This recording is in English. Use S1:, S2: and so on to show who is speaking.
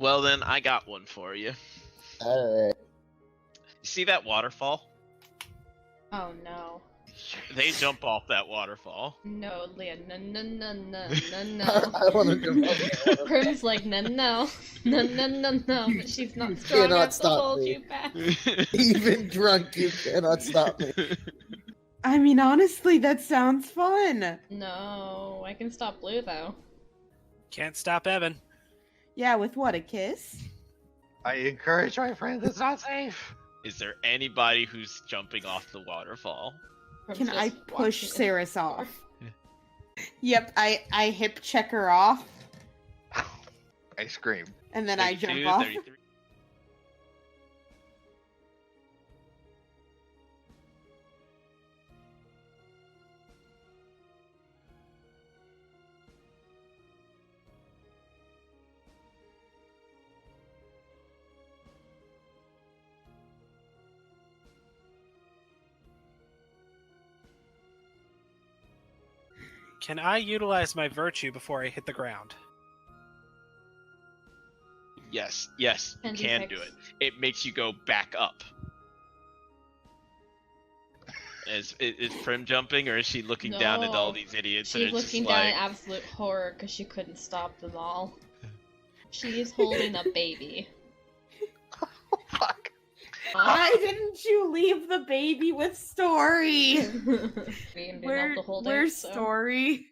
S1: Well then, I got one for you.
S2: Alright.
S1: You see that waterfall?
S3: Oh no.
S1: They jump off that waterfall.
S3: No, Leah, no, no, no, no, no, no.
S2: I want to jump off the waterfall.
S3: Prim's like, no, no, no, no, no, no, but she's not strong
S2: cannot
S3: enough to
S2: stop
S3: hold
S2: me.
S3: you back.
S2: Even drunk, you cannot stop me.
S4: I mean, honestly, that sounds fun.
S3: No, I can stop Blue though.
S5: Can't stop Evan.
S4: Yeah, with what, a kiss?
S6: I encourage my friends. It's not safe.
S1: Is there anybody who's jumping off the waterfall?
S3: Prim's
S4: Can
S3: just
S4: I push
S3: watching it.
S4: Saris off? Yep, I hip check her off,
S6: I scream.
S4: and then I
S1: 32,
S4: jump off.
S1: 33.
S5: Can I utilize my virtue before I hit the ground?
S1: Yes, you
S3: 10d6.
S1: can do it. It makes you go back up. Is Prim jumping, or is she looking down at all
S3: No.
S1: these idiots?
S3: She's
S1: and it's
S3: looking
S1: just
S3: down
S1: like...
S3: in absolute horror because she couldn't stop them all. She's holding a baby.
S6: Oh, fuck.
S4: Why didn't you leave the baby with Story?
S3: Being able to hold
S4: Where's
S3: it, so.
S4: Story?